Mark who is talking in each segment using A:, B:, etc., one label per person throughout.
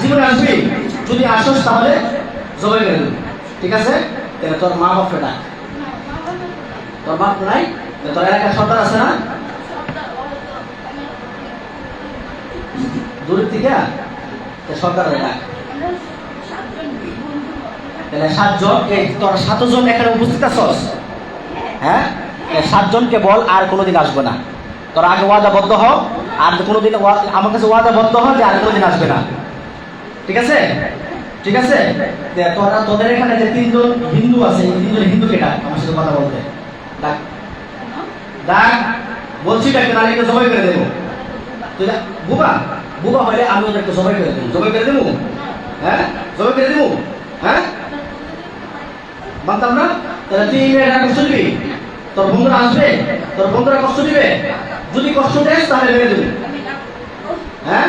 A: জীবনে আসবি, যদি আসস তাহলে জবাই করে দেবো, ঠিক আছে? তাহলে তোর মা বাপকে ডাক। তোর বাপ নাই? তোর এলাকার সর্দার আছে না? দূরের থেকে সরকারের ডাক। তাহলে 7 জন, এই তোর 7 জন এখানে উপস্থিত আছস, হ্যাঁ? 7 জনকে বল আর কোনোদিন আসবে না। তোরা আগে ওয়াদাবদ্ধ হও, আর কোনোদিন আমার কাছে ওয়াদাবদ্ধ হও যে আর কোনোদিন আসবে না, ঠিক আছে? ঠিক আছে? তোরা তোদের এখানে যে 3 জন হিন্দু আছে, এই 3 জন হিন্দুকে ডাক আমার সাথে কথা বলতে। ডাক ডাক, বলছি ডাক, নারীকে জবাই করে দেবো। তুই বুবা বুবা হলে আমি ওদেরকে জবাই করে দেবো। জবাই করে দেবো, হ্যাঁ? জবাই করে দেবো, হ্যাঁ? মানতাম না? তাহলে তুই কষ্ট দিবি, তোর বন্ধুরা আসবে, তোর বন্ধুরা কষ্ট দিবে। যদি কষ্ট দেস তাহলে মেরে দেবো, হ্যাঁ?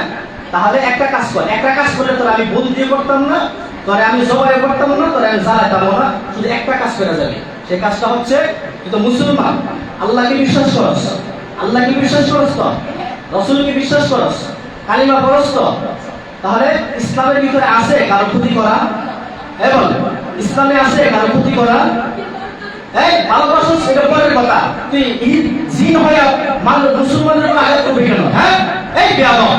A: তাহলে একটা কাজ কর, একটা কাজ করলে তোর আমি বন্দি করতাম না, তোরে আমি জবাই করতাম না, তোরে আমি জ্বালাতাম না। শুধু একটা কাজ করা যাবে, সেই কাজটা হচ্ছে তুই তো মুসলমান, আল্লাহকে বিশ্বাস করস, আল্লাহকে বিশ্বাস করস তো, রসুলকে বিশ্বাস করস, কালিমা পড়স তো, তাহলে ইসলামের ভিতরে আছে কারো ক্ষতি করা? এবং ইসলামে আছে কারো ক্ষতি করা? এই ভালোবাসো সেটা পরের কথা, তুই জিন হয়ে মুসলমানের উপর আঘাত করবি কেন? হ্যাঁ, এই বেয়াদব,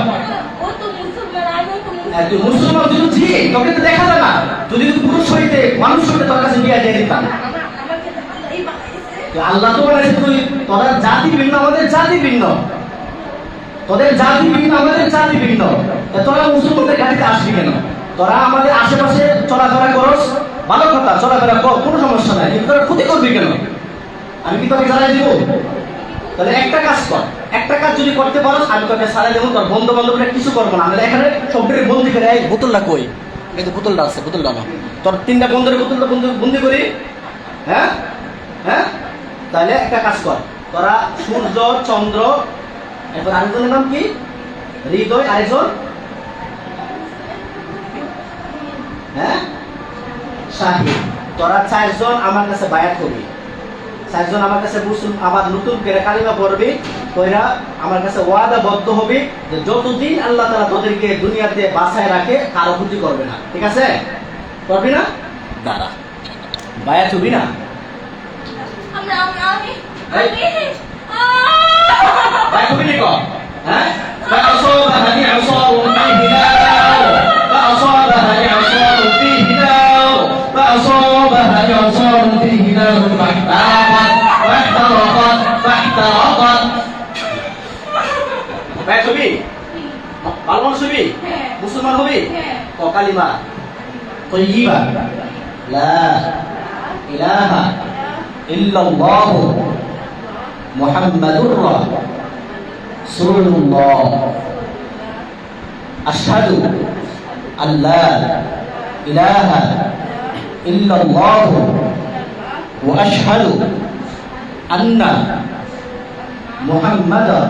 A: তুই মুসলমান, তুই জিন, তোকে তো দেখা যায় না। যদি তুই পুরুষ হইতে, মানুষ হইতে, তোর কাছে বিয়ে দিয়ে দিতাম। আল্লাহ তো বলেছে তুই, তোদের জাতি ভিন্ন, আমাদের জাতি ভিন্ন, তোদের জাতি ভিন্ন, আমাদের জাতি ভিন্ন, তোরা মুসলমানদের গাড়িতে আসবি কেন? তোরা আমাদের আশেপাশে চলাফেরা করস, ভালো কথা, চলাফেরা কর, কোনো সমস্যা নাই, কিন্তু তোরা ক্ষতি করবি কেন? আমি কি তোকে জানাই দিব? তাহলে একটা কাজ কর, একটা কাজ যদি করতে পারো আমি তোকে সারাই দেবো। তোর বন্ধু বান্ধবরা কিছু করবো না, আমি এখানে সবটাকে বন্দি করে। এই বোতলটা কই? এই তো বোতলটা আছে, বোতলটা না, তোর 3টা বন্ধুর বোতলটা বন্দি করি, হ্যাঁ? হ্যাঁ, তাহলে একটা কাজ কর, তোরা সূর্য, চন্দ্র, এরপর আরেকজনের নাম কি? হৃদয়, আরেকজন, হ্যাঁ, শাহিদ। তোরা 4 জন আমার কাছে বায়াত করবি, 4 জন আমার কাছে আবার নতুন করে কালিমা পড়বি, তোরা আমার কাছে ওয়াদাবদ্ধ হবি যে যতদিন আল্লাহ তাআলা তোদেরকে দুনিয়াতে বাঁচায় রাখে কারো ক্ষতি করবে না, ঠিক আছে? করবি না? দাঁড়া, বায়াত হবি না? বায়াত হবি না? হ্যাঁ, فأصابها إعصار فيه نار، فأصابها إعصار فيه نار، فأصابها إعصار فيه نار فاحترقت বায়াত হবি? ভালো মানুষ হবি? মুসলমান হবি? ও কালিমা তাইয়্যিবা, লা ইলাহা ইল্লাল্লাহ মুহাম্মাদুর রাসূলুল্লাহ, আশহাদু আল্লা ইলাহা ইল্লাল্লাহ ওয়া আশহাদু আন্না মুহাম্মাদার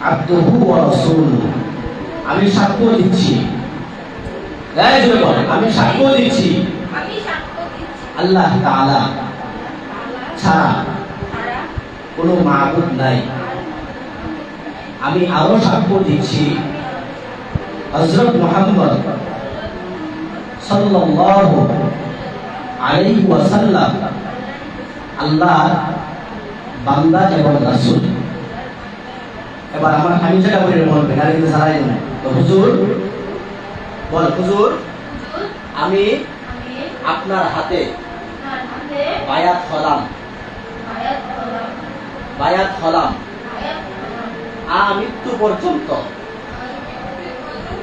A: আবদুহু ওয়া রাসূলুহু। আমি সাক্ষ্য দিচ্ছি, আমি সাক্ষ্য দিচ্ছি আল্লাহ তাআলা ছাড়া কোনো মাবুদ নাই। আমি আরো সাক্ষ্য দিচ্ছি হযরত মুহাম্মদ সাল্লাল্লাহু আলাইহি ওয়াসাল্লাম আল্লাহর বান্দা এবং রাসূল। এবার আমি যেটা বলি বলবেন, আর কিন্তু সারাই না। তো হুজুর বল, হুজুর আমি আপনার হাতে বায়াত হলাম, বায়াত হলাম আমৃত্যু পর্যন্ত।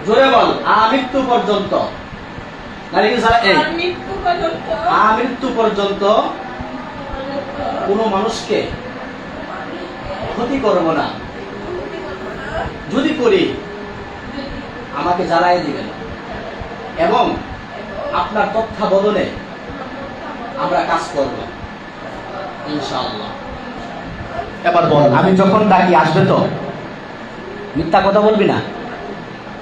A: জোরে বল, আমৃত্যু পর্যন্ত। আমৃত্যু পর্যন্ত কোনো মানুষকে ক্ষতি করব না, যদি করি আমাকে জ্বালাই দিবেন এবং আপনার তত্ত্বাবধানে আমরা কাজ করব ইনশাআল্লাহ। এবার বল, আমি যখন ডাকি আসবে তো? মিথ্যা কথা বলবি না।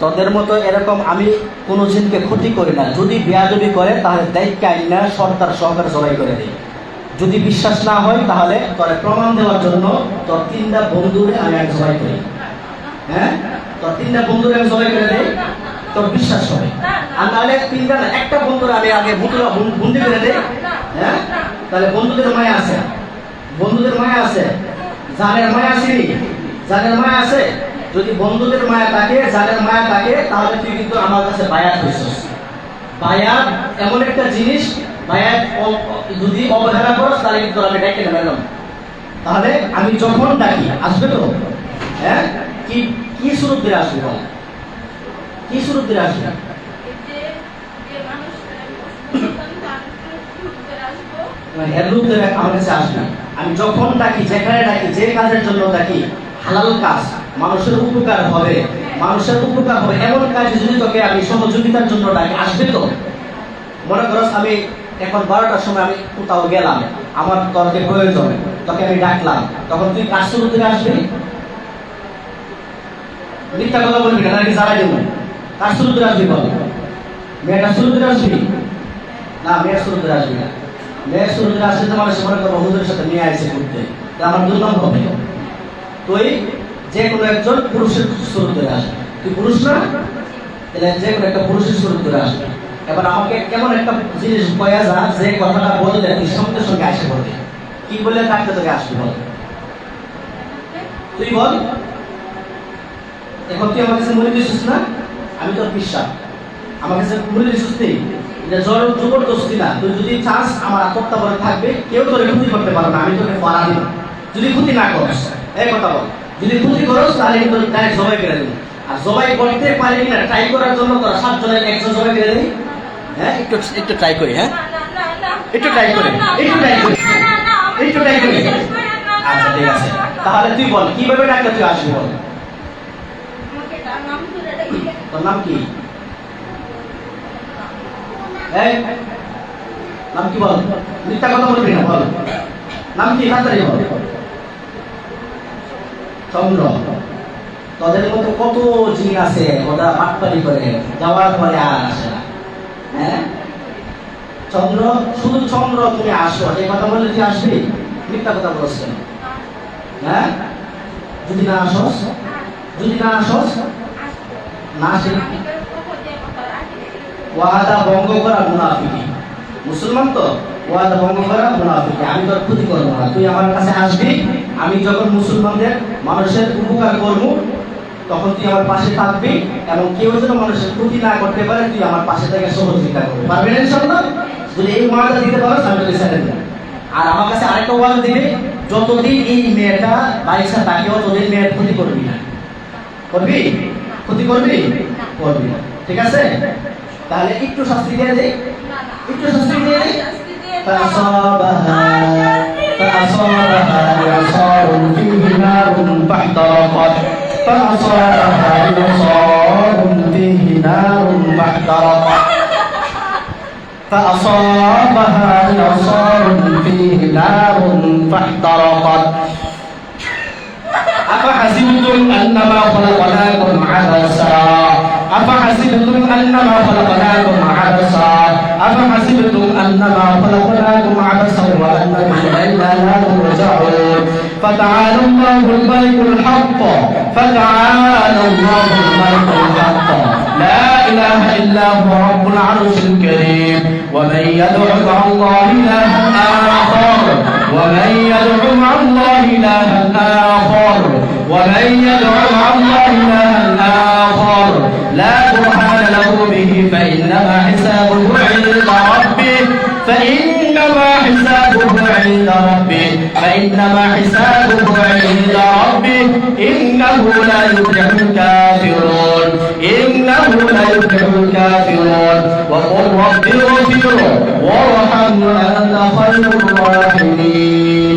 A: তোদের মতো এরকম আমি কোনো জিনকে ক্ষতি করি না। যদি বেয়াদবি করে তাহলে দায়িত্ব আইনা সরকার সহকারে জবাই করে দিই। যদি বিশ্বাস না হয় তাহলে তোর প্রমাণ দেওয়ার জন্য তোর 3টা বন্ধুরে আমি জবাই করি। হ্যাঁ, তোর 3টা বন্ধুরে আমি জবাই করে দিই। তোর বিশ্বাস হবে। আর নাহলে তিনটা না, একটা বন্ধুর আমি আগে বন্ধু করে দেয়। হ্যাঁ, তাহলে বন্ধুদের মায়া আছে, বন্ধুদের মায়া আছে, জানের মায়া আছে, জানের মায়া আছে। যদি বন্ধুদের মায়া থাকে, জানের মায়া থাকে, তাহলে তুই কিন্তু আমার কাছে বায়াত হইছিস। বায়াত এমন একটা জিনিস, বায়াত যদি অবহেলা করস তাহলে কিন্তু আমি ডাকে নেবেন। তাহলে আমি যখন ডাকি আসবে তো, হ্যাঁ, কি কি শুরুতে আসবে বল, কি শুরুতে আসবে? আমার কাছে আসবে। আমি যখন ডাকি, যেখানে ডাকি, যে কাজের জন্য ডাকি, হালাল কাজ, মানুষের উপকার হবে, মানুষের উপকার হবে এমন কাজে যদি তোকে আমি সহযোগিতার জন্য ডাকি, আসবে তো? মনে করো আমি এখন 12টার সময় আমি কোথাও গেলাম, আমার তোরকে প্রয়োজন, তোকে আমি ডাকলাম, তখন তুই কাজ শুরু থেকে আসবি? মিথ্যা কথা বলবি না, নাকি জ্বালাই দেবো? কাজ শুরু থেকে আসবি বল? মেয়েটা শুরু থেকে আসবি না? মেয়ের শুরু থেকে আসবি না। মেয়ের শুরু থেকে আসলে তো মানুষ মনে করবো হুজুরের সাথে মেয়ে আসছে ঘুরতে, আমার দুর্নাম হবে। তুই যে কোনো একজন পুরুষের শুরু থেকে আসবে। তুই পুরুষ না, তাহলে যে কোনো একটা পুরুষের শুরু থেকে আসবে। এবার আমাকে কেমন একটা জিনিস বয়া যা, যে কথাটা বললে তুই সঙ্গে সঙ্গে আসে বলবি। কি বলে ডাকতে তোকে আসবি বল? তুই বল। এখন তুই আমার কাছে মনে দিছিস না, আমি তোর বিশ্বাস, আমার কাছে মনে দিছিস নেই, এটা জবরদস্তি না। তুই যদি চাস আমার তত্ত্বাবধানে থাকবে, কেউ তোর ক্ষতি করতে পারবে না, আমি তোকে পারা দিব। যদি ক্ষতি না করস, এই কথা বল, যদি ক্ষতি করস তাহলে কিন্তু ডাইরেক্ট জবাই করে দেবো। আর জবাই করতে পারি কিনা ট্রাই করার জন্য তোরা 7 জনের একজন জবাই করে দেবি। হ্যাঁ, একটু ট্রাই করি। হ্যাঁ, একটু ট্রাই করি, একটু ট্রাই করি, একটু ট্রাই করি। আচ্ছা ঠিক আছে, তাহলে তুই বল কিভাবে ডাকলে তুই আসবি বল? তোর নাম কি? এই নাম কি বল? মিথ্যা কথা বলবি না, বল নাম কি? তাড়াতাড়ি বল। চন্দ্র। তোদের মতো কত জিন আছে, ওরা পাটপাড়ি করে যাওয়ার পরে আর আসে না। হ্যাঁ, চন্দ্র, শুধু চন্দ্র তুমি আসো, এই কথা বললে তুই আসবি? মিথ্যা কথা বলছেন। হ্যাঁ, যদি না আসস, যদি না আসস, না আসে, ওয়াদা ভঙ্গ করা মুনাফিকি। মুসলমান তো ওয়াদা ভঙ্গ করা মুনাফিকি। আমি তোর ক্ষতি করবো না, তুই আমার কাছে আসবি, আমি যখন মুসলমানদের মানুষের উপকার করবো তখন তুই আমার পাশে থাকবি, এবং কেউ যেন মানুষের ক্ষতি না করতে পারে তুই আমার পাশে থেকে সহযোগিতা করবি। পারবেন ইনশাআল্লাহ? যদি এই ওয়াদা দিতে পারো আমি তোকে ছেড়ে দেব। আর আমার কাছে আরেকটা ওয়াদা দিবে, যতদিন এই মেয়েটা বাইসা থাকে ততদিন মেয়ের ক্ষতি করবি না। করবি? ক্ষতি করবি? করবি না, ঠিক আছে? তাহলে একটু শাস্তি দিয়ে দেই, একটু শাস্তি দিয়ে দেই। فأصابها إعصار فيه نار فاحترقت فأصابها إعصار فيه نار فاحترقت فأصابها إعصار فيه نار فاحترقت أفحسبتم أنما خلقناكم عبثا أفحسبتم أنما خلقناكم عبثا أفحسبتم أنما خلقناكم عبثا وأنكم إلينا لا ترجعون فتعالى الله الملك الحق فتعالى الله الملك الحق لا إله إلا هو رب العرش الكريم ومن يدع مع الله إلها آخر ومن يدع مع الله إلها آخر ومن يدع مع الله إلها آخر لا برهان له به فإنما حسابه عند ربه فإنما حسابه عند ربه فإنما حسابه عند ربه إنه لا يفلح الكافرون إنه لا يفلح الكافرون وقل رب اغفر وارحم وأنت خير الراحمين.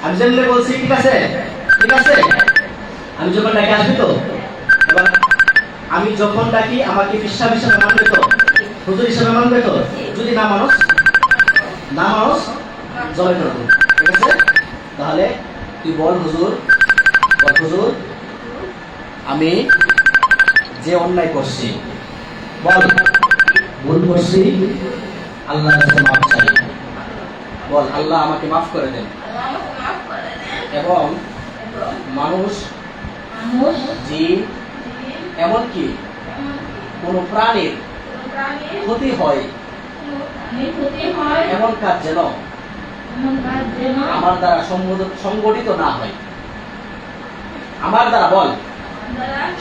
A: আমি জানলে বলছি ঠিক আছে, ঠিক আছে। আমি যখন ডাকি আসবি তো, এবার আমি যখন ডাকি আমাকে বিশ্বাস হিসাবে মানবে তো, হুজুর হিসাবে মানবে তো? যদি না মানুষ জয় করবো, ঠিক আছে? তাহলে তুই বল হুজুর, বল হুজুর আমি যে অন্যায় করছি, বল ভুল করছি, আল্লাহর কাছে মাফ চাই। বল আল্লাহ আমাকে মাফ করে দেন, এবং মানুষ জিন এমনকি কোন প্রাণীর ক্ষতি হয় এমন কাজ যেন আমার দ্বারা সংগঠিত না হয়। আমার দ্বারা বল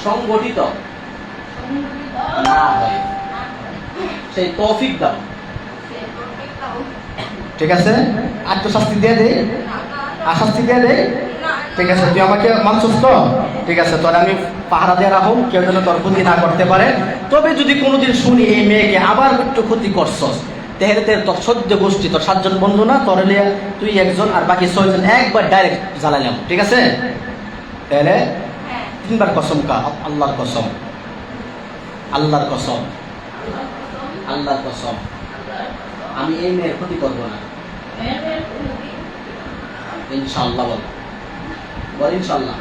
A: সংগঠিত না হয়, সেই তৌফিক দাও। ঠিক আছে, আর তো শাস্তি দিয়ে দে, আর শাস্তি দিয়ে দে। ঠিক আছে, তুই আমাকে মানছিস তো? ঠিক আছে, তোর আমি পাহারা দিয়ে রাখো, কেউ যেন তোর ক্ষতি না করতে পারে। তবে যদি কোনোদিন শুনি এই মেয়েকে আবার একটু ক্ষতি করছস, তাহলে তোর সদ্য গোষ্ঠী, তোর 7 জন বন্ধু না, তোর তুই একজন আর বাকি 6 জন একবার ডাইরেক্ট জ্বালাইলাম। ঠিক আছে, তাহলে 3 বার কসম কা, আল্লাহর কসম, আল্লাহর কসম, আল্লাহর কসম, আমি এই মেয়ের ক্ষতি করবো না, ইনশাআল্লাহ। বল বল ইনশাআল্লাহ।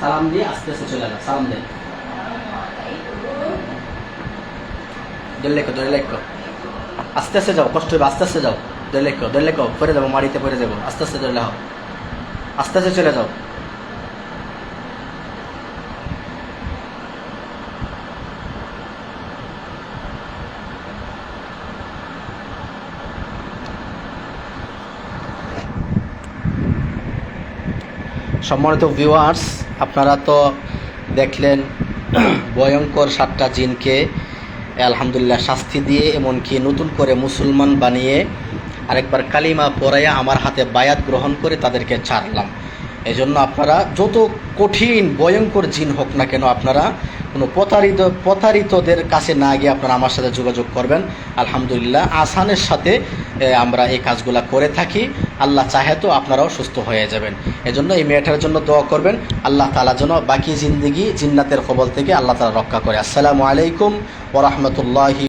A: সালাম দিয়ে আস্তে আস্তে চলে যা, সালাম দে, ধরে লেখো, আস্তে আস্তে যাও, কষ্ট হবে, আস্তে আস্তে যাও, ধরে লেখো, পরে যাবো, মাটিতে পরে যাবো, আস্তে আস্তে ধরে লেখো, আস্তে আস্তে চলে যাও। সম্মানিত ভিউয়ার্স, আপনারা তো দেখলেন ভয়ঙ্কর 7টা জিনকে আলহামদুলিল্লাহ শাস্তি দিয়ে, এমনকি নতুন করে মুসলমান বানিয়ে আরেকবার কালিমা পড়াইয়া আমার হাতে বায়াত গ্রহণ করে তাদেরকে ছাড়লাম। এজন্য আপনারা যত কঠিন ভয়ঙ্কর জিন হোক না কেন, আপনারা কোনো প্রতারিতদের কাছে না গিয়ে আপনারা আমার সাথে যোগাযোগ করবেন। আলহামদুলিল্লাহ আসানের সাথে আমরা এই কাজগুলা করে থাকি। আল্লাহ চাহে তো আপনারাও সুস্থ হয়ে যাবেন। এজন্য এই মেয়েটার জন্য দোয়া করবেন, আল্লাহ তাআলা যেন বাকি জিন্দেগি জিন্নাতের কবল থেকে আল্লাহ তাআলা রক্ষা করে। আসসালামু আলাইকুম ওয়া রাহমাতুল্লাহি।